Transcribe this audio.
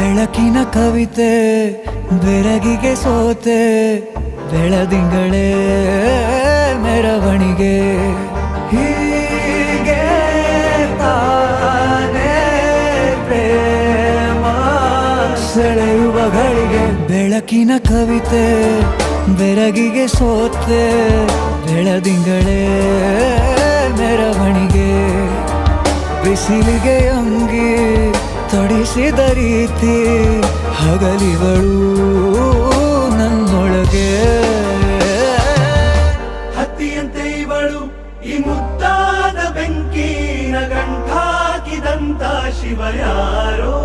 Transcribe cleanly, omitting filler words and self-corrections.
ಬೆಳಕಿನ ಕವಿತೆ ಬೆರಗಿಗೆ ಸೋತೆ ಬೆಳದಿಂಗಳೇ ಮೆರವಣಿಗೆ ಹೀಗೆ ತಾನೇ ಪ್ರೇಮ ಸೆಳೆಯುವ ಗಳಿಗೆ ಬೆಳಕಿನ ಕವಿತೆ ಬೆರಗಿಗೆ ಸೋತೆ ಬೆಳದಿಂಗಳೇ ಮೆರವಣಿಗೆ ಬಿಸಿಲಿಗೆ ಅಂಗಿ ತೊಡಿಸಿದ ರೀತಿ ಹಗಲಿಗಳು ನನ್ನೊಳಗೆ ಹತ್ತಿಯಂತೆ ಇವಳು ಈ ಮುದ್ದಾದ ಬೆಂಕಿನ ಗಂಟಾಕಿದಂತ ಶಿವ ಯಾರೋ